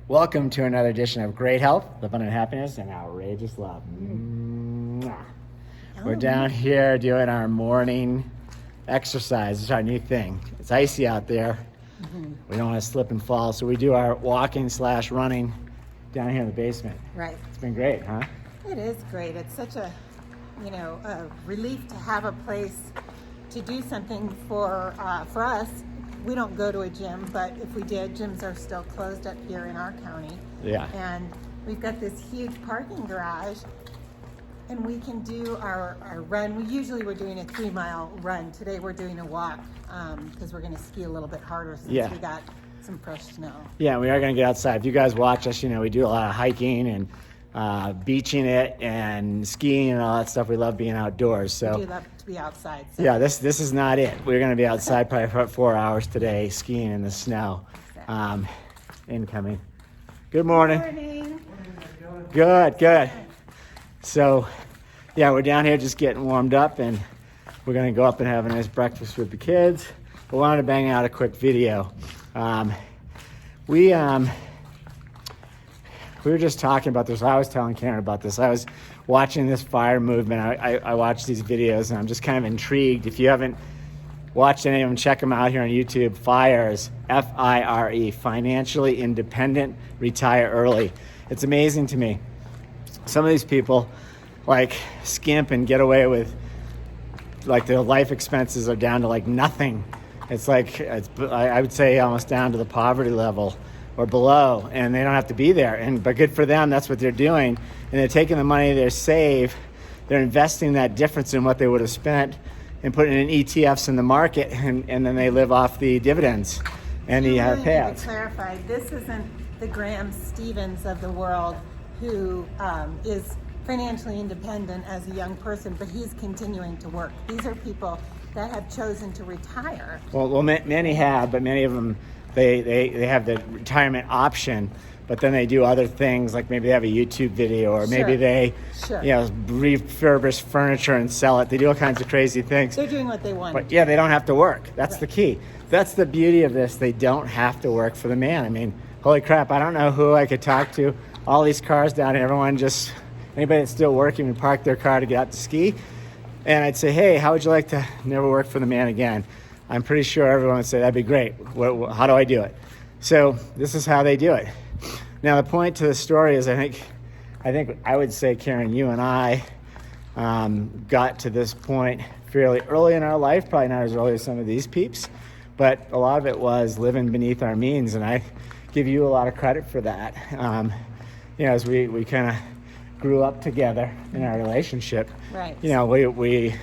Welcome to another edition of Great Health, Abundant Happiness, and Outrageous Love. Mwah. We're down here doing our morning exercise. It's our new thing. It's icy out there. We don't want to slip and fall, so we do our walking/running down here in the basement. Right. It's been great, huh? It is great. It's such a relief to have a place to do something for us. We don't go to a gym, but if we did, gyms are still closed up here in our county. Yeah. And we've got this huge parking garage, and we can do our run. We're doing a 3-mile run. Today we're doing a walk because we're going to ski a little bit harder since we got some fresh snow. Yeah, we are going to get outside. If you guys watch us, we do a lot of hiking and beaching it and skiing and all that stuff. We love being outdoors. So we do love to be outside. So. Yeah, this is not it. We're going to be outside probably for 4 hours today, skiing in the snow. Exactly. Incoming. Good morning. Good morning. Good. So, yeah, we're down here just getting warmed up, and we're going to go up and have a nice breakfast with the kids. We wanted to bang out a quick video. We were just talking about this. I was telling Karen about this. I was watching this F.I.R.E movement. I watch these videos, and I'm just kind of intrigued. If you haven't watched any of them, check them out here on YouTube. F.I.R.E is F-I-R-E, Financially Independent Retire Early. It's amazing to me. Some of these people skimp and get away with their life expenses are down to nothing. I would say almost down to the poverty level or below, and they don't have to be there. But good for them, that's what they're doing. And they're taking the money they save, they're investing that difference in what they would have spent and putting it in ETFs in the market, and then they live off the dividends and the payouts. To clarify, this isn't the Graham Stevens of the world who is financially independent as a young person, but he's continuing to work. These are people that have chosen to retire. Well, many have, but many of them, they have the retirement option, but then they do other things, like maybe they have a YouTube video, or maybe they refurbish furniture and sell it. They do all kinds of crazy things. They're doing what they want. But yeah, they don't have to work. That's the key. That's the beauty of this. They don't have to work for the man. I mean, holy crap, I don't know who I could talk to. All these cars down here, anybody that's still working would park their car to get out to ski. And I'd say, hey, how would you like to never work for the man again? I'm pretty sure everyone would say, that'd be great. How do I do it? So this is how they do it. Now, the point to the story is I think I would say, Karen, you and I got to this point fairly early in our life, probably not as early as some of these peeps, but a lot of it was living beneath our means, and I give you a lot of credit for that. As we kind of grew up together in our relationship. Right. We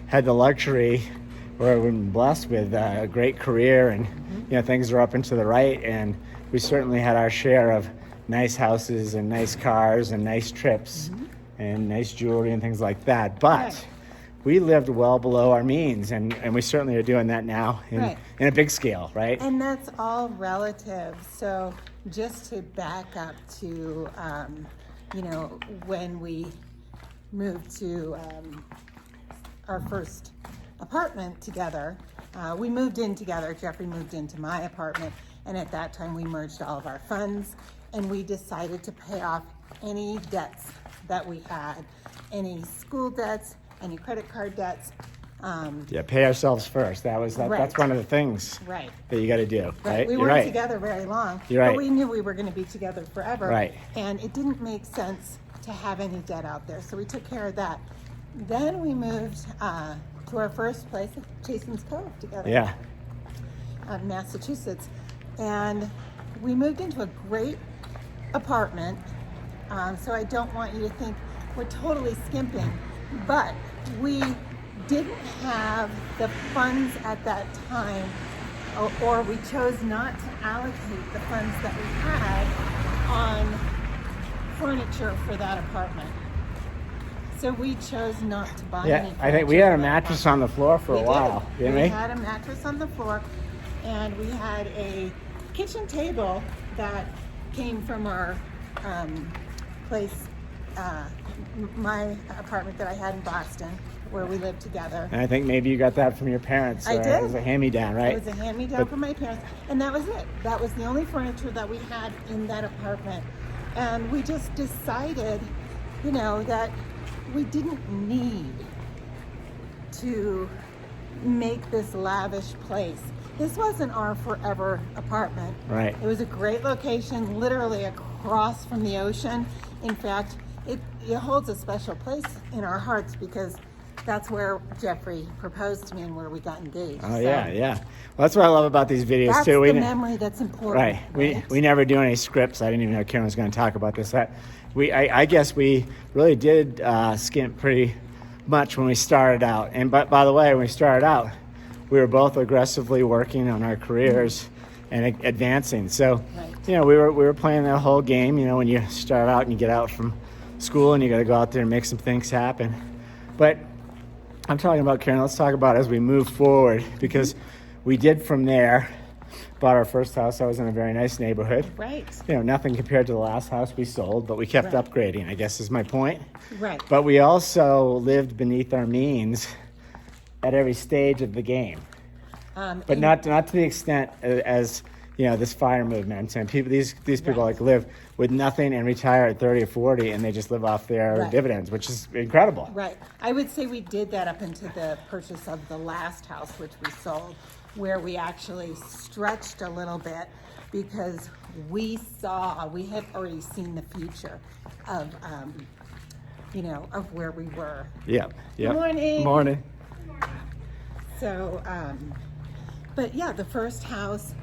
had the luxury, or we've been blessed with a great career, and things were up and to the right, and we certainly had our share of nice houses and nice cars and nice trips and nice jewelry and things like that. But we lived well below our means, and we certainly are doing that now in a big scale, right? And that's all relative. So just to back up to when we moved to our first apartment together, we moved in together. Jeffrey moved into my apartment, and at that time we merged all of our funds, and we decided to pay off any debts that we had, any school debts, any credit card debts. Pay ourselves first. That's one of the things that you got to do. Right. We weren't together very long, but we knew we were going to be together forever. Right. And it didn't make sense to have any debt out there, so we took care of that. Then we moved to our first place at Jason's Cove together. Yeah. Massachusetts, and we moved into a great apartment. So I don't want you to think we're totally skimping, but we didn't have the funds at that time, or we chose not to allocate the funds that we had on furniture for that apartment. So we chose not to buy any furniture. I think we had a mattress on the floor for a while, didn't we? We had a mattress on the floor, and we had a kitchen table that came from our place, my apartment that I had in Boston, where we lived together. And I think maybe you got that from your parents. I did. It was a hand-me-down, right? It was a hand-me-down from my parents, and that was it. That was the only furniture that we had in that apartment. And we just decided, that we didn't need to make this lavish place. This wasn't our forever apartment. Right. It was a great location, literally across from the ocean. In fact, it holds a special place in our hearts because that's where Jeffrey proposed to me and where we got engaged. Oh, yeah. Well, that's what I love about these videos, that's too. That's the memory that's important. Right. We never do any scripts. I didn't even know Karen was going to talk about this. I guess we really did skimp pretty much when we started out. And by the way, when we started out, we were both aggressively working on our careers and advancing. So, we were playing that whole game, when you start out and you get out from school and you got to go out there and make some things happen. But I'm talking about, Karen, let's talk about as we move forward, because we did from there, bought our first house. I was in a very nice neighborhood. Right. Nothing compared to the last house we sold, but we kept upgrading, I guess is my point. Right. But we also lived beneath our means at every stage of the game. But not to the extent as this FIRE movement. I'm saying these people live with nothing and retire at 30 or 40, and they just live off their dividends, which is incredible. Right. I would say we did that up into the purchase of the last house, which we sold, where we actually stretched a little bit because we had already seen the future of where we were. Yep. Good Morning. So, but yeah, the first house,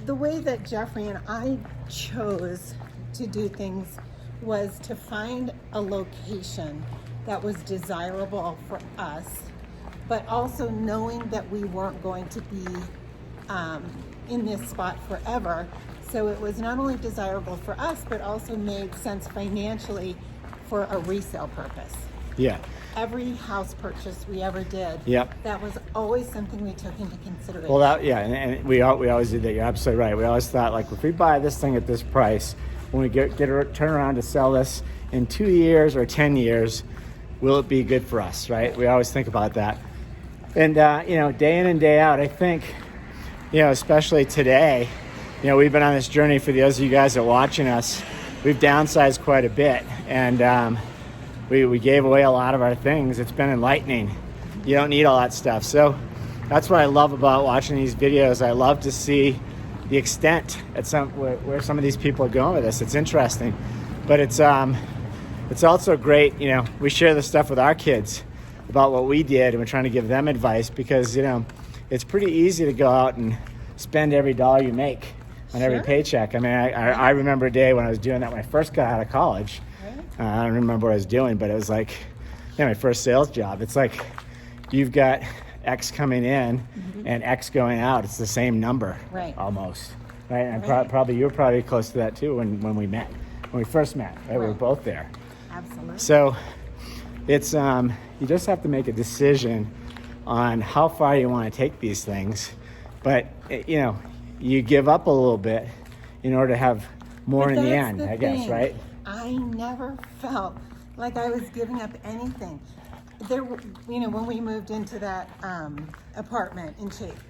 the way that Jeffrey and I chose to do things was to find a location that was desirable for us, but also knowing that we weren't going to be in this spot forever. So it was not only desirable for us, but also made sense financially for a resale purpose. Yeah. Every house purchase we ever did, that was always something we took into consideration. Well, and we always did that. You're absolutely right. We always thought, if we buy this thing at this price, when we turn around to sell this in 2 years or 10 years, will it be good for us, right? We always think about that. And, day in and day out, I think, especially today, we've been on this journey for those of you guys that are watching us. We've downsized quite a bit, and we gave away a lot of our things. It's been enlightening. You don't need all that stuff. So that's what I love about watching these videos. I love to see the extent at where some of these people are going with this. It's interesting, but it's also great. We share this stuff with our kids about what we did, and we're trying to give them advice because it's pretty easy to go out and spend every dollar you make on every paycheck. I mean, I remember a day when I was doing that when I first got out of college. I don't remember what I was doing, but it was like my first sales job. It's like you've got X coming in and X going out. It's the same number, almost, right? And probably you were probably close to that too when we first met. Right? We were both there. Absolutely. So it's you just have to make a decision on how far you want to take these things, but you give up a little bit in order to have more in the end, I guess, right? I never felt like I was giving up anything. There, when we moved into that apartment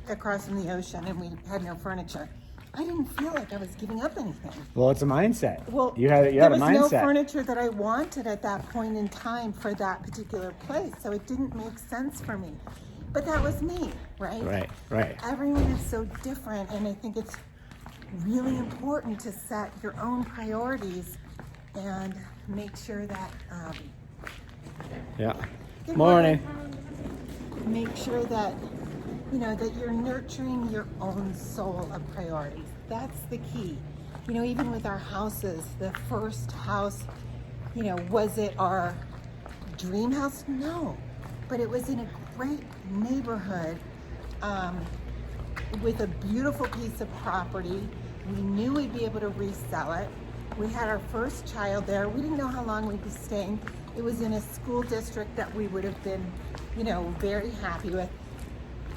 across from the ocean and we had no furniture, I didn't feel like I was giving up anything. Well, it's a mindset. Well, you had a mindset. There was no furniture that I wanted at that point in time for that particular place, so it didn't make sense for me. But that was me, right? Right. Everyone is so different, and I think it's really important to set your own priorities and make sure that Good morning. Make sure that that you're nurturing your own soul of priorities. That's the key. Even with our houses, the first house, was it our dream house? No, but it was in a great neighborhood with a beautiful piece of property. We knew we'd be able to resell it. We had our first child there. We didn't know how long we'd be staying. It was in a school district that we would have been, very happy with.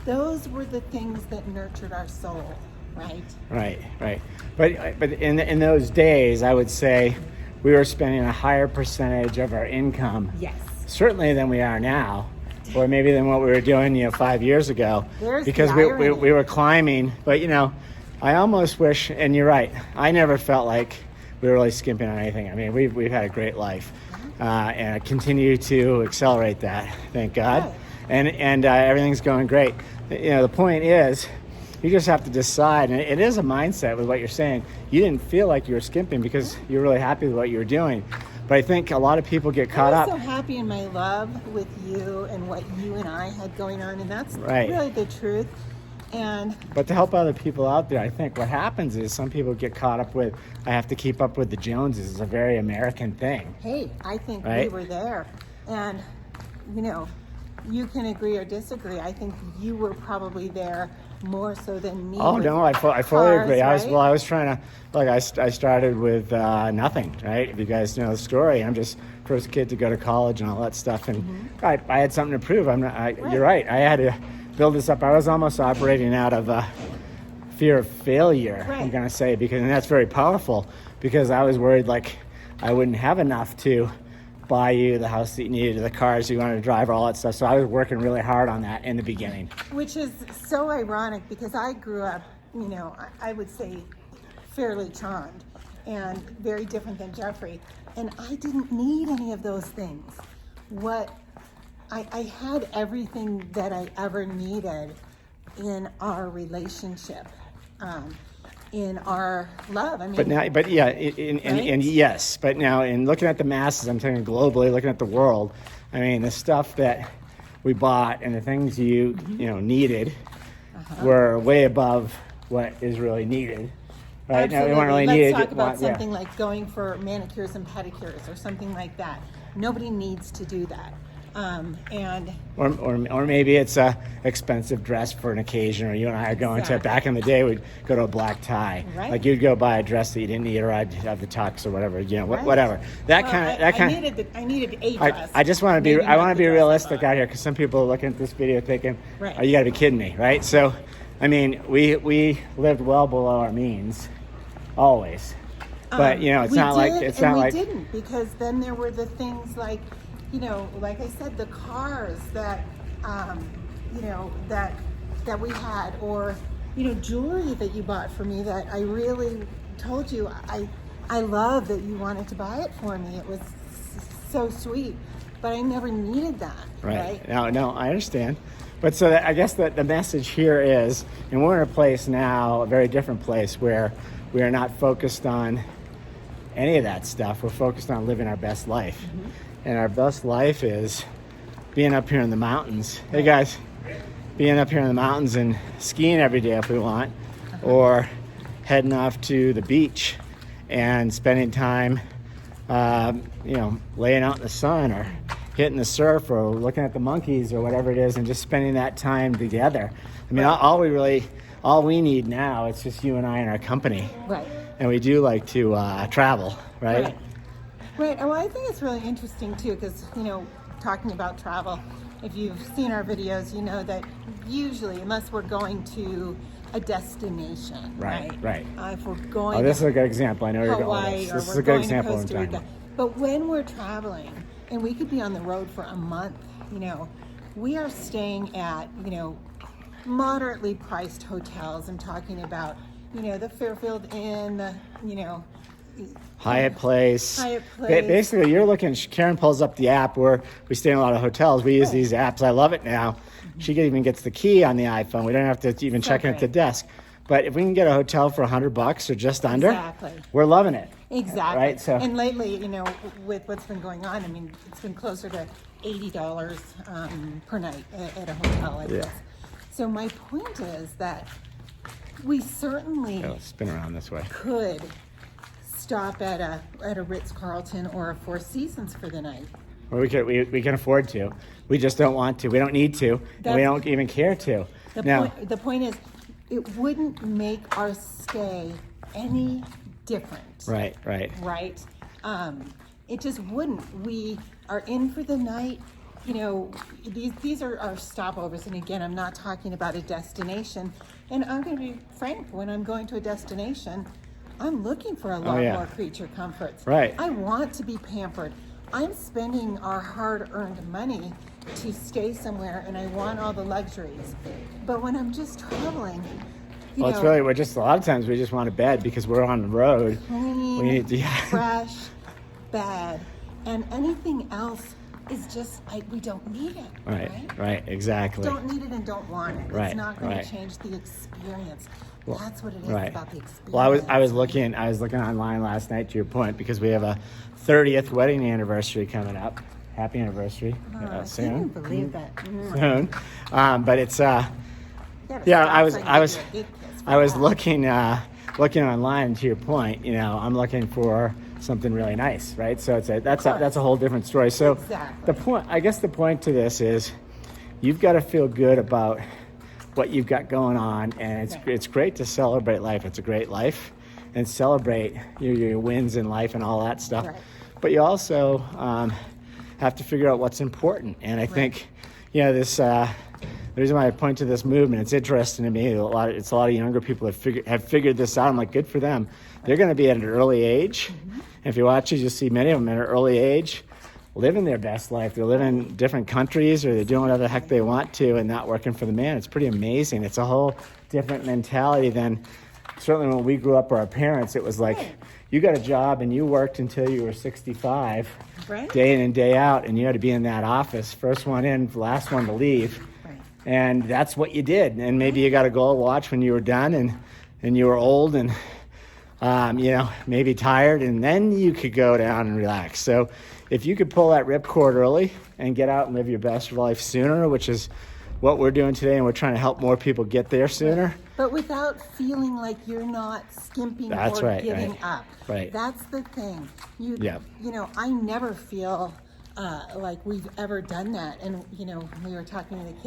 Those were the things that nurtured our soul, right? Right. But in those days, I would say we were spending a higher percentage of our income, yes, certainly than we are now, or maybe than what we were doing, 5 years ago. There's because the we irony. were climbing. But I almost wish, and you're right, I never felt like we were really skimping on anything. I mean, we've had a great life, and I continue to accelerate that, thank God. Right. And everything's going great. The point is, you just have to decide, and it is a mindset with what you're saying. You didn't feel like you were skimping because you're really happy with what you were doing. But I think a lot of people get caught I up. was so happy in my love with you and what you and I had going on, and that's Right. really the truth. But to help other people out there, I think what happens is some people get caught up with, I have to keep up with the Joneses. It's a very American thing. Hey, I think we Right? were there. And, you can agree or disagree. I think you were probably there more so than me. Oh, with no, I fully cars, agree. right? I was trying to, I started with nothing, right? If you guys know the story, I'm just first kid to go to college and all that stuff. And I had something to prove. You're right. I had to build this up. I was almost operating out of fear of failure, Right. I'm going to say, and that's very powerful, because I was worried I wouldn't have enough to buy you the house that you needed, the cars you wanted to drive, all that stuff. So I was working really hard on that in the beginning. Which is so ironic because I grew up, I would say fairly charmed and very different than Jeffrey. And I didn't need any of those things. I had everything that I ever needed in our relationship, in our love. I mean, But yes, but now in looking at the masses, I'm talking globally, looking at the world, I mean, the stuff that we bought and the things you needed were way above what is really needed. Right? absolutely. Now, we weren't really Let's needed. talk about something like going for manicures and pedicures or something like that. Nobody needs to do that. Or maybe it's a expensive dress for an occasion, or you and I are going to, back in the day, we'd go to a black tie. Right. Like you'd go buy a dress that you didn't need, or I'd have the tux or whatever, Right. whatever. I needed a dress. I just want to Maybe I not want the to be dress I realistic bought. out here, because some people are looking at this video thinking, Right. oh, you got to be kidding me, right? So, I mean, we lived well below our means, always. But, it's not like, we didn't, because then there were the things like, like I said, the cars that, that we had, or, jewelry that you bought for me that I really told you I love that you wanted to buy it for me. It was so sweet, but I never needed that. Right? No, I understand. But so I guess that the message here is, and we're in a place now, a very different place, where we are not focused on any of that stuff. We're focused on living our best life. And our best life is being up here in the mountains. Hey guys, being up here in the mountains and skiing every day if we want, or heading off to the beach and spending time, laying out in the sun, or hitting the surf, or looking at the monkeys, or whatever it is, and just spending that time together. I mean, all we need now, it's just you and I and our company. Right. And we do like to travel, right? Right. Well, I think it's really interesting too, because talking about travel, if you've seen our videos, you know that usually, unless we're going to a destination, Right. if we're going, Oh, this is a good example. I know you're Hawaii, going with or this. This is we're a good going example to of what Costa I'm talking Rica. about. But when we're traveling, and we could be on the road for a month, we are staying at moderately priced hotels. I'm talking about the Fairfield Inn, Hyatt Place. Basically, you're looking. Karen pulls up the app where we stay in a lot of hotels. We use these apps. I love it now. She even gets the key on the iPhone. We don't have to even check in at the desk. But if we can get a hotel for $100 or just under, we're loving it. Exactly. Right. So, and lately, with what's been going on, I mean, it's been closer to $80 per night at a hotel like this. So my point is that we certainly spin around this way. could stop at a Ritz-Carlton or a Four Seasons for the night. Or we can afford to. We just don't want to. We don't need to. And we don't even care to. The point is, it wouldn't make our stay any different. Right. Right? It just wouldn't. We are in for the night. These are our stopovers. And again, I'm not talking about a destination. And I'm going to be frank, when I'm going to a destination, I'm looking for a lot more creature comforts. Right. I want to be pampered. I'm spending our hard-earned money, to stay somewhere and I want all the luxuries. But when I'm just traveling, Well, it's really, we're just, a lot of times we just want a bed because we're on the road. clean, We need to, fresh bed, and anything else is just, we don't need it. Right, exactly. Don't need it and don't want it. Right, It's not going right. to change the experience. That's what it is Right. about the experience. Well, I was looking online last night, to your point, because we have a 30th wedding anniversary coming up. Happy anniversary. I Soon. can't believe that. Soon. But it's, I was looking online, to your point, I'm looking for something really nice, right? So that's a whole different story. So Exactly. the point to this is you've got to feel good about what you've got going on, and it's great to celebrate life. It's a great life, and celebrate your wins in life and all that stuff. Right. But you also have to figure out what's important. And I think, this the reason why I point to this movement, it's interesting to me. It's a lot of younger people have figured this out. I'm like, good for them. They're going to be at an early age. Mm-hmm. And if you watch it, you'll see many of them at an early age living their best life. They're living in different countries, or they're doing whatever the heck they want to, and not working for the man. It's pretty amazing. It's a whole different mentality than certainly when we grew up, or our parents. It was like, you got a job and you worked until you were 65, Right. day in and day out, and you had to be in that office, first one in, last one to leave. Right. And that's what you did. And maybe you got a gold watch when you were done, and you were old and maybe tired, and then you could go down and relax. So if you could pull that ripcord early and get out and live your best life sooner, which is what we're doing today, and we're trying to help more people get there sooner. But without feeling like you're not skimping That's or right, giving right. up. Right. That's the thing. Yep. I never feel like we've ever done that. And, we were talking to the kids.